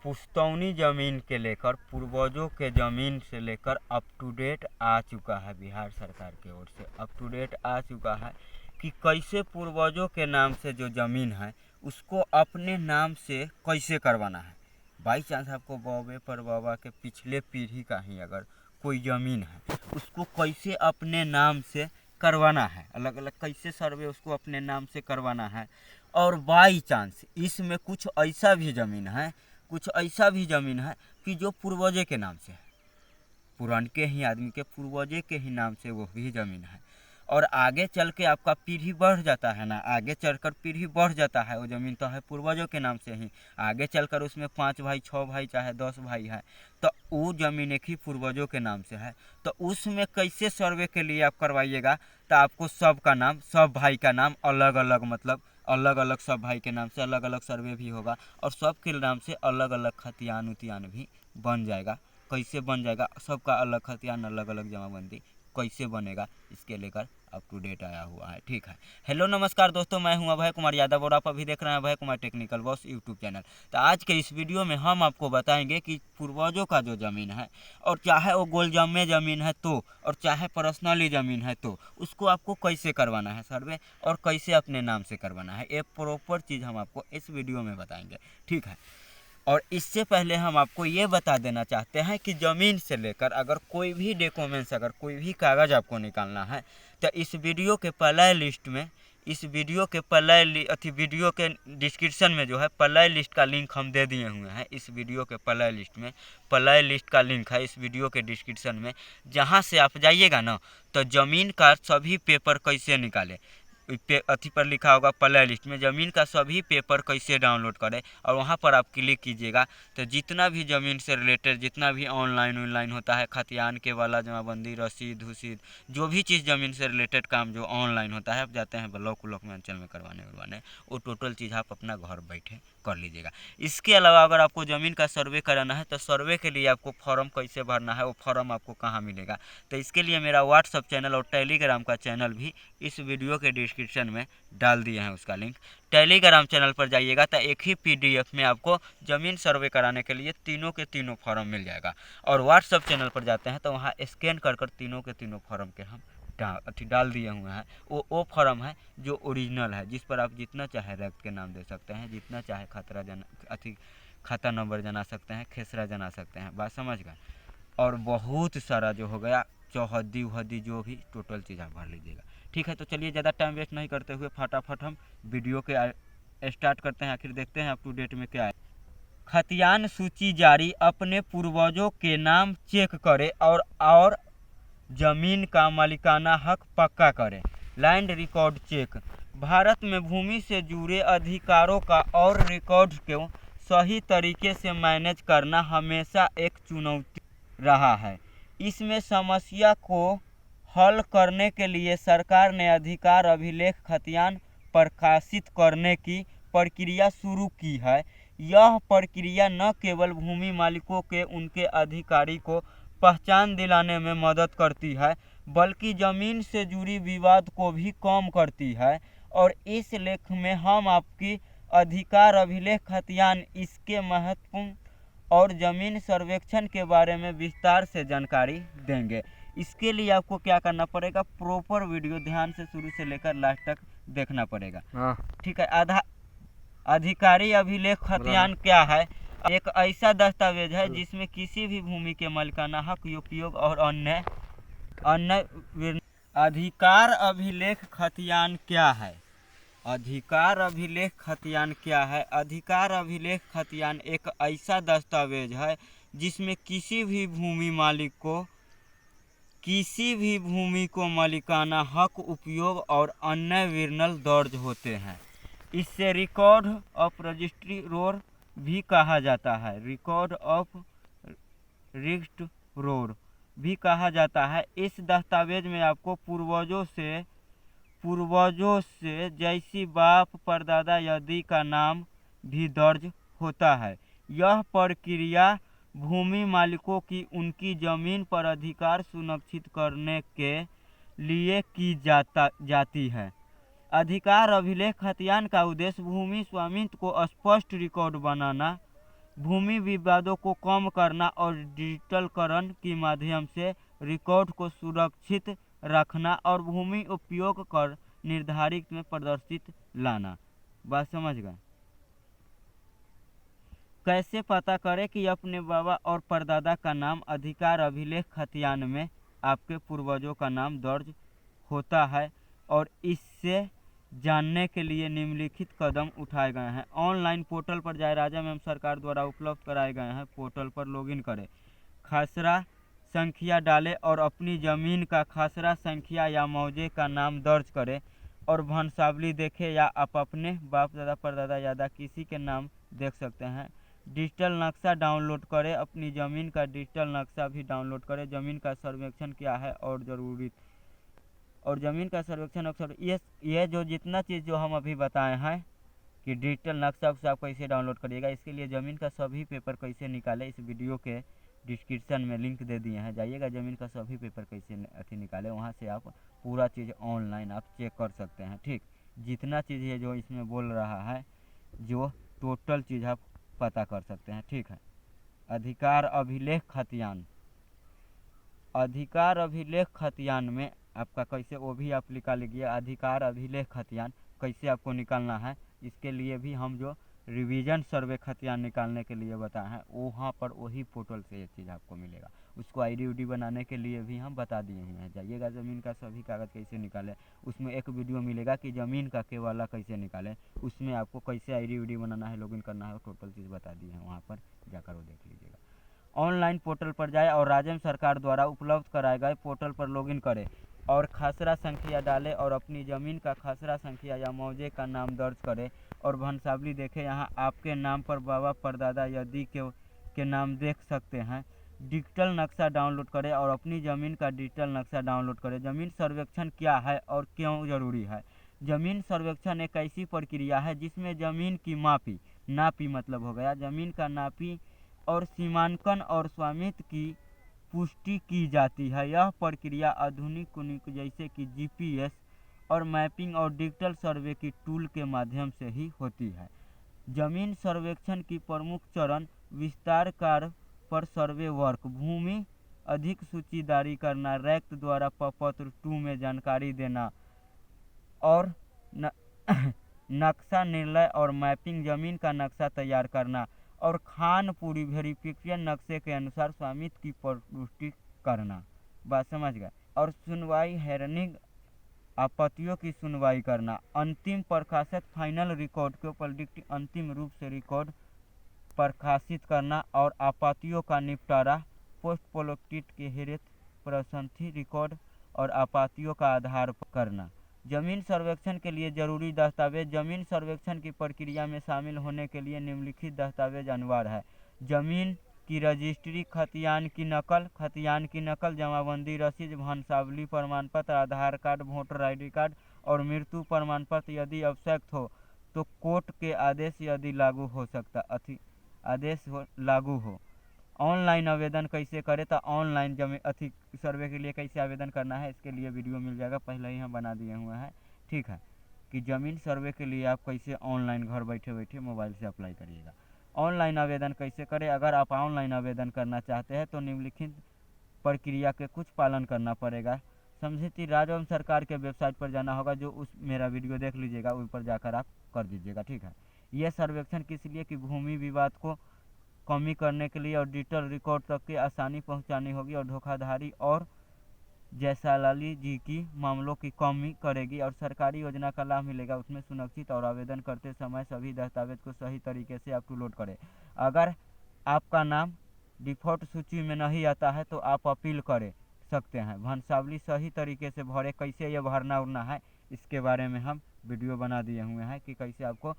पुश्तौनी ज़मीन के लेकर पूर्वजों के ज़मीन से लेकर अप टू डेट आ चुका है। बिहार सरकार की ओर से अप टू डेट आ चुका है कि कैसे पूर्वजों के नाम से जो ज़मीन है उसको अपने नाम से कैसे करवाना है। बाई चांस आपको बौबे पर बाबा के पिछले पीढ़ी का ही अगर कोई ज़मीन है उसको कैसे अपने नाम से करवाना है, अलग अलग कैसे सर्वे उसको अपने नाम से करवाना है। और बाई चांस इसमें कुछ ऐसा भी ज़मीन है कि जो पूर्वजे के नाम से है, पुराने ही आदमी के पूर्वजे के ही नाम से वो भी ज़मीन है। और आगे चल के आपका पीढ़ी बढ़ जाता है ना, आगे चलकर पीढ़ी बढ़ जाता है, वो ज़मीन तो है पूर्वजों के नाम से ही। आगे चलकर उसमें 5 भाई 6 भाई चाहे 10 भाई है तो वो ज़मीन एक ही पूर्वजों के नाम से है। तो उसमें कैसे सर्वे के लिए आप करवाइएगा तो आपको सबका नाम, सब भाई का नाम अलग अलग, मतलब अलग अलग सब भाई के नाम से अलग अलग सर्वे भी होगा और सबके नाम से अलग अलग खतियान उतियान भी बन जाएगा। कैसे बन जाएगा, सबका अलग खतियान अलग अलग जमाबंदी कैसे बनेगा, इसके लेकर अप टू डेट आया हुआ है। ठीक है, हेलो नमस्कार दोस्तों, मैं हूं अभय कुमार यादव और आप अभी देख रहे हैं Abhay Kumar technical boss YouTube channel. तो आज के इस वीडियो में हम आपको बताएंगे कि पूर्वजों का जो ज़मीन है, और चाहे वो गोलजामे ज़मीन है तो, और चाहे पर्सनली ज़मीन है तो, उसको आपको कैसे करवाना है सर्वे और कैसे अपने नाम से करवाना है, ये प्रॉपर चीज़ हम आपको इस वीडियो में बताएंगे। ठीक है, और इससे पहले हम आपको ये बता देना चाहते हैं कि ज़मीन से लेकर अगर कोई भी डॉक्यूमेंट्स, अगर कोई भी कागज़ आपको निकालना है तो इस वीडियो के प्ले लिस्ट में, इस वीडियो के वीडियो के डिस्क्रिप्शन में जो है प्ले लिस्ट का लिंक हम दे दिए हुए हैं। इस वीडियो के प्ले लिस्ट में प्ले लिस्ट का लिंक है इस वीडियो के डिस्क्रिप्शन में, जहाँ से आप जाइएगा ना तो ज़मीन का सभी पेपर कैसे निकाले, पर लिखा होगा प्ले लिस्ट में ज़मीन का सभी पेपर कैसे डाउनलोड करें, और वहाँ पर आप क्लिक कीजिएगा तो जितना भी ज़मीन से रिलेटेड जितना भी ऑनलाइन होता है, खतियान के वाला जमाबंदी, रसीद हुसीद, जो भी चीज़ ज़मीन से रिलेटेड काम जो ऑनलाइन होता है, आप जाते हैं ब्लॉक में अंचल में करवाने वो टोटल चीज़ आप अपना घर बैठे कर लीजिएगा। इसके अलावा अगर आपको ज़मीन का सर्वे कराना है तो सर्वे के लिए आपको फॉर्म कैसे भरना है, वो फॉर्म आपको कहाँ मिलेगा, तो इसके लिए मेरा व्हाट्सअप चैनल और टेलीग्राम का चैनल भी इस वीडियो के डिस्क्रिप्शन में डाल दिए हैं उसका लिंक। टेलीग्राम चैनल पर जाइएगा तो एक ही PDF में आपको ज़मीन सर्वे कराने के लिए तीनों के तीनों फॉर्म मिल जाएगा। और व्हाट्सअप चैनल पर जाते हैं तो वहाँ स्कैन कर तीनों के तीनों फॉर्म के हम डाल दिए हुए हैं। वो फॉर्म है जो ओरिजिनल है, जिस पर आप जितना चाहे रक्त के नाम दे सकते हैं, जितना चाहे खाता नंबर जना सकते हैं, खेसरा जना सकते हैं, बात समझ गए। और बहुत सारा जो हो गया चौहद्दी उहद्दी जो भी टोटल चीज़ आप भर लीजिएगा। ठीक है, तो चलिए ज़्यादा टाइम वेस्ट नहीं करते हुए फटाफट हम वीडियो के स्टार्ट करते हैं, आखिर देखते हैं अप टू डेट में क्या है। खतियान सूची जारी, अपने पूर्वजों के नाम चेक करें और जमीन का मालिकाना हक पक्का करें। लैंड रिकॉर्ड चेक, भारत में भूमि से जुड़े अधिकारों का और रिकॉर्ड को सही तरीके से मैनेज करना हमेशा एक चुनौती रहा है। इसमें समस्या को हल करने के लिए सरकार ने अधिकार अभिलेख खतियान प्रकाशित करने की प्रक्रिया शुरू की है। यह प्रक्रिया न केवल भूमि मालिकों के उनके अधिकारी को पहचान दिलाने में मदद करती है, बल्कि ज़मीन से जुड़ी विवाद को भी कम करती है। और इस लेख में हम आपकी अधिकार अभिलेख खतियान, इसके महत्व और ज़मीन सर्वेक्षण के बारे में विस्तार से जानकारी देंगे। इसके लिए आपको क्या करना पड़ेगा, प्रॉपर वीडियो ध्यान से शुरू से लेकर लास्ट तक देखना पड़ेगा। ठीक है, अधिकारी अभिलेख खतियान क्या है? एक ऐसा दस्तावेज है जिसमें किसी भी भूमि के मालिकाना हक, उपयोग और अन्य अधिकार अभिलेख खतियान क्या है? अधिकार अभिलेख खतियान क्या है? अधिकार अभिलेख खतियान एक ऐसा दस्तावेज है जिसमें किसी भी भूमि मालिक को मालिकाना हक, उपयोग और अन्य विवरण दर्ज होते हैं। इससे रिकॉर्ड ऑफ रजिस्ट्री रोड भी कहा जाता है, रिकॉर्ड ऑफ रजिस्ट्री रोड भी कहा जाता है। इस दस्तावेज में आपको पूर्वजों से जैसी बाप परदादा आदि का नाम भी दर्ज होता है। यह प्रक्रिया भूमि मालिकों की उनकी ज़मीन पर अधिकार सुनिश्चित करने के लिए की जाती है। अधिकार अभिलेख खतियान का उद्देश्य भूमि स्वामित्व को स्पष्ट रिकॉर्ड बनाना, भूमि विवादों को कम करना और डिजिटलकरण के माध्यम से रिकॉर्ड को सुरक्षित रखना और भूमि उपयोग कर निर्धारित में प्रदर्शित लाना। बात समझ गए। कैसे पता करें कि अपने बाबा और परदादा का नाम अधिकार अभिलेख खतियान में आपके पूर्वजों का नाम दर्ज होता है, और इससे जानने के लिए निम्नलिखित कदम उठाए गए हैं। ऑनलाइन पोर्टल पर जाए, राज्य एवं सरकार द्वारा उपलब्ध कराए गए हैं पोर्टल पर लॉगिन करें, खसरा संख्या डालें और अपनी ज़मीन का खसरा संख्या या मौजे का नाम दर्ज करें और वंशावली देखें, या आप अपने बाप दादा परदादा यादा किसी के नाम देख सकते हैं। डिजिटल नक्शा डाउनलोड करें, अपनी ज़मीन का डिजिटल नक्शा भी डाउनलोड करें। ज़मीन का सर्वेक्षण क्या है और ज़रूरी, और ज़मीन का सर्वेक्षण अक्सर ये जो जितना चीज़ जो हम अभी बताए हैं कि डिजिटल नक्शा उसे आप कैसे डाउनलोड करिएगा, इसके लिए ज़मीन का सभी पेपर कैसे निकालें, इस वीडियो के डिस्क्रिप्शन में लिंक दे दिए हैं, जाइएगा ज़मीन का सभी पेपर कैसे निकालें, वहाँ से आप पूरा चीज़ ऑनलाइन आप चेक कर सकते हैं। ठीक, जितना चीज़ है जो इसमें बोल रहा है, जो टोटल चीज़ आप पता कर सकते हैं। ठीक है। अधिकार अभिलेख खतियान, अधिकार अभिलेख खतियान में आपका कैसे, वो भी आप निकाल लीजिए। अधिकार अभिलेख खतियान कैसे आपको निकालना है, इसके लिए भी हम जो रिवीजन सर्वे खतियान निकालने के लिए बताए हैं, वहाँ पर वही पोर्टल से ये चीज़ आपको मिलेगा। उसको आईडी बनाने के लिए भी हम बता दिए हुए हैं, जाइएगा ज़मीन का सभी कागज़ कैसे निकालें, उसमें एक वीडियो मिलेगा कि ज़मीन का केवाला कैसे निकालें, उसमें आपको कैसे आईडी बनाना है, लॉगिन करना है, वो टोटल चीज़ बता दी है, वहाँ पर जाकर वो देख लीजिएगा। ऑनलाइन पोर्टल पर जाए और राज्य सरकार द्वारा उपलब्ध कराए गए पोर्टल पर लॉगिन करें और खसरा संख्या डालें और अपनी ज़मीन का खसरा संख्या या मौजे का नाम दर्ज करें और वंशावली देखें। यहाँ आपके नाम पर बाबा परदादा यदि के नाम देख सकते हैं। डिजिटल नक्शा डाउनलोड करें और अपनी ज़मीन का डिजिटल नक्शा डाउनलोड करें। ज़मीन सर्वेक्षण क्या है और क्यों ज़रूरी है। ज़मीन सर्वेक्षण एक ऐसी प्रक्रिया है जिसमें ज़मीन की नापी मतलब हो गया ज़मीन का नापी और सीमांकन और स्वामित्व की पुष्टि की जाती है। यह प्रक्रिया आधुनिक जैसे कि जीपीएस और मैपिंग और डिजिटल सर्वे की टूल के माध्यम से ही होती है। जमीन सर्वेक्षण की प्रमुख चरण विस्तार कार्य पर सर्वे वर्क, भूमि अधिक सूचीदारी करना, रैक्ट द्वारा प्रपत्र 2 में जानकारी देना और नक्शा निर्णय और मैपिंग, जमीन का नक्शा तैयार करना और खानपुरी वेरिफिकेशन नक्शे के अनुसार स्वामित्व की पुष्टि करना। बात समझ गए। और सुनवाई हेयरिंग, आपत्तियों की सुनवाई करना, अंतिम प्रकाशित फाइनल रिकॉर्ड को प्रोडक्ट अंतिम रूप से रिकॉर्ड प्रकाशित करना और आपत्तियों का निपटारा पोस्ट प्रोडक्ट के हेरित प्रसंथि रिकॉर्ड और आपत्तियों का आधार करना। जमीन सर्वेक्षण के लिए जरूरी दस्तावेज, जमीन सर्वेक्षण की प्रक्रिया में शामिल होने के लिए निम्नलिखित दस्तावेज अनिवार्य है। जमीन की रजिस्ट्री, खतियान की नकल, जमाबंदी रसीद, वंशावली प्रमाण पत्र, आधार कार्ड, वोटर आईडी कार्ड और मृत्यु प्रमाण पत्र यदि आवश्यक हो तो कोर्ट के आदेश यदि लागू हो सकता लागू हो। ऑनलाइन आवेदन कैसे करें, तो ऑनलाइन जमीन सर्वे के लिए कैसे आवेदन करना है, इसके लिए वीडियो मिल जाएगा, पहले ही हम बना दिए हुए हैं। ठीक है, कि ज़मीन सर्वे के लिए आप कैसे ऑनलाइन घर बैठे बैठे मोबाइल से अप्लाई करिएगा। ऑनलाइन आवेदन कैसे करें, अगर आप ऑनलाइन आवेदन करना चाहते हैं तो निम्नलिखित प्रक्रिया के कुछ पालन करना पड़ेगा। समझे, राज्य एवं सरकार के वेबसाइट पर जाना होगा, जो उस मेरा वीडियो देख लीजिएगा, उस पर जाकर आप कर दीजिएगा। ठीक है। यह सर्वेक्षण किस लिए, कि भूमि विवाद को कमी करने के लिए और डिजिटल रिकॉर्ड तक की आसानी पहुंचानी होगी और धोखाधड़ी और जैसालाली जी की मामलों की कमी करेगी और सरकारी योजना का लाभ मिलेगा उसमें सुनिश्चित। और आवेदन करते समय सभी दस्तावेज को सही तरीके से अपलोड करें। अगर आपका नाम डिफ़ॉल्ट सूची में नहीं आता है तो आप अपील कर सकते हैं। वंशावली सही तरीके से भरे, कैसे ये भरना उड़ना है, इसके बारे में हम वीडियो बना दिए हुए हैं कि कैसे आपको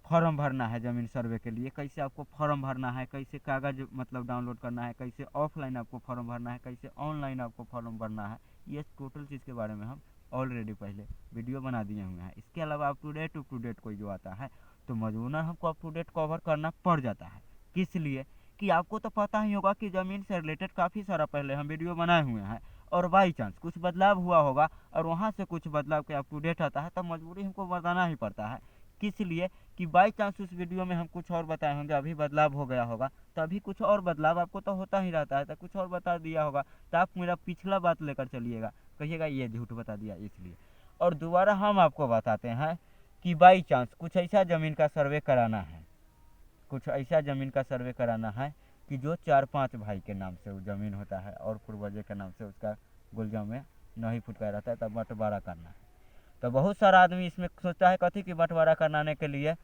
फॉर्म भरना है ज़मीन सर्वे के लिए, कैसे आपको फॉर्म भरना है, कैसे कागज़ मतलब डाउनलोड करना है, कैसे ऑफलाइन आपको फॉर्म भरना है, कैसे ऑनलाइन आपको फॉर्म भरना है। ये टोटल चीज़ के बारे में हम ऑलरेडी पहले वीडियो बना दिए हुए हैं। इसके अलावा अप टू डेट कोई जो आता है तो मजबूरन हमको अप टू डेट कवर करना पड़ जाता है। किस लिए, कि आपको तो पता ही होगा कि ज़मीन से रिलेटेड काफ़ी सारा पहले हम वीडियो बनाए हुए हैं और बाई चांस कुछ बदलाव हुआ होगा और वहाँ से कुछ बदलाव के अप टू डेट आता है, तब मजबूरी हमको बताना ही पड़ता है। किस लिए, कि बाई चांस उस वीडियो में हम कुछ और बताए होंगे, अभी बदलाव हो गया होगा, तभी कुछ और बदलाव आपको तो होता ही रहता है, तो कुछ और बता दिया होगा, तो आप मेरा पिछला बात लेकर चलिएगा, कहिएगा ये झूठ बता दिया इसलिए। और दोबारा हम आपको बताते हैं कि बाई चांस कुछ ऐसा ज़मीन का सर्वे कराना है, कुछ ऐसा ज़मीन का सर्वे कराना है कि जो 4-5 भाई के नाम से वो ज़मीन होता है और पूर्वजों के नाम से उसका गुलजा में नहीं फुटका रहता है, तब बंटवारा करना है। तो बहुत सारा आदमी इसमें सोचता है कथी कि बंटवारा कराने के लिए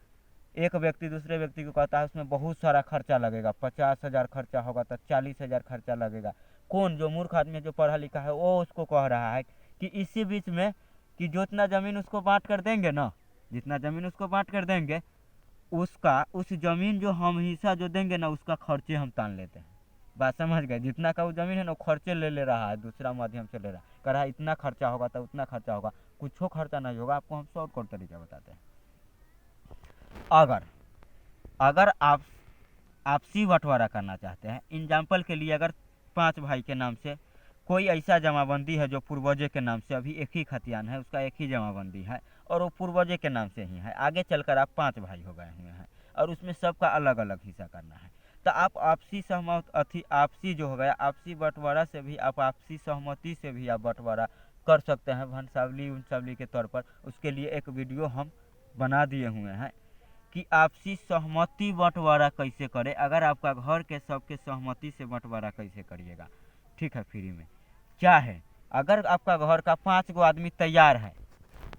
एक व्यक्ति दूसरे व्यक्ति को कहता है उसमें बहुत सारा खर्चा लगेगा, 50,000 खर्चा होगा तो 40,000 खर्चा लगेगा। कौन? जो मूर्ख आदमी जो पढ़ा लिखा है वो उसको कह रहा है कि इसी बीच में कि जितना ज़मीन उसको बांट कर देंगे ना, जितना ज़मीन उसको बांट कर देंगे उसका उस ज़मीन जो हम हिस्सा जो देंगे ना उसका खर्चे हम तान लेते हैं। बात समझ गए? जितना का वो ज़मीन है ना वो खर्चे ले रहा है, दूसरा माध्यम से ले रहा है, कह रहा है इतना खर्चा होगा तो उतना खर्चा होगा, कुछ खर्चा नहीं होगा। आपको हम शॉर्टकट तरीका बताते हैं। अगर अगर आप आपसी बंटवारा करना चाहते हैं, एग्जाम्पल के लिए अगर 5 भाई के नाम से कोई ऐसा जमाबंदी है जो पूर्वजों के नाम से अभी एक ही खतियान है, उसका एक ही जमाबंदी है और वो पूर्वजों के नाम से ही है, आगे चलकर आप 5 भाई हो गए हुए हैं और उसमें सबका अलग अलग हिस्सा करना है, तो आप आपसी सहमति आपसी जो हो गया आपसी बंटवारा से भी आप आपसी सहमति से भी आप बंटवारा कर सकते हैं भंसावली उनसावली के तौर पर। उसके लिए एक वीडियो हम बना दिए हुए हैं कि आपसी सहमति बंटवारा कैसे करें, अगर आपका घर के सबके सहमति से बंटवारा कैसे करिएगा। ठीक है, फ्री में क्या है, अगर आपका घर का 5 गो आदमी तैयार है,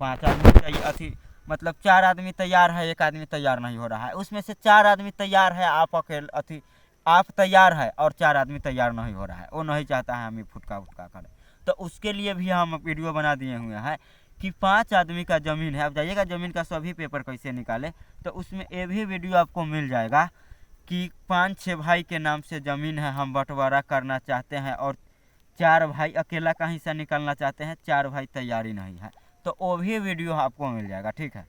5 आदमी अथी मतलब 4 आदमी तैयार है, एक आदमी तैयार नहीं हो रहा है, उसमें से 4 आदमी तैयार है, आप अकेले अथी आप तैयार है और 4 आदमी तैयार नहीं हो रहा है, वो नहीं चाहता है हम फुटका उटका करें, तो उसके लिए भी हम वीडियो बना दिए हुए हैं कि 5 आदमी का ज़मीन है। आप जाइएगा ज़मीन का सभी पेपर कैसे निकाले, तो उसमें ये भी वीडियो आपको मिल जाएगा कि 5-6 भाई के नाम से ज़मीन है, हम बंटवारा करना चाहते हैं और 4 भाई अकेला का हिस्सा निकालना चाहते हैं, 4 भाई तैयारी नहीं है, तो वो भी वीडियो आपको मिल जाएगा। ठीक है,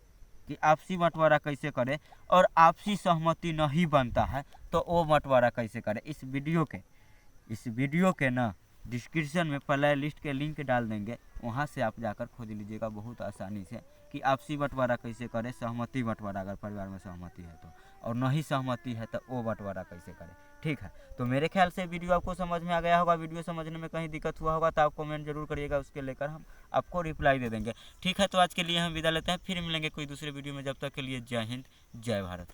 कि आपसी बंटवारा कैसे करें और आपसी सहमति नहीं बनता है तो वो बंटवारा कैसे करें। इस वीडियो के ना डिस्क्रिप्शन में प्ले लिस्ट के लिंक डाल देंगे, वहाँ से आप जाकर खोज लीजिएगा बहुत आसानी से कि आपसी बंटवारा कैसे करें, सहमति बंटवारा अगर परिवार में सहमति है तो, और नहीं सहमति है तो वो बंटवारा कैसे करें। ठीक है, तो मेरे ख्याल से वीडियो आपको समझ में आ गया होगा। वीडियो समझने में कहीं दिक्कत हुआ होगा तो आप कमेंट जरूर करिएगा, उसके लेकर हम आपको रिप्लाई दे देंगे। ठीक है, तो आज के लिए हम विदा लेते हैं, फिर मिलेंगे कोई दूसरे वीडियो में, जब तक के लिए जय हिंद जय भारत।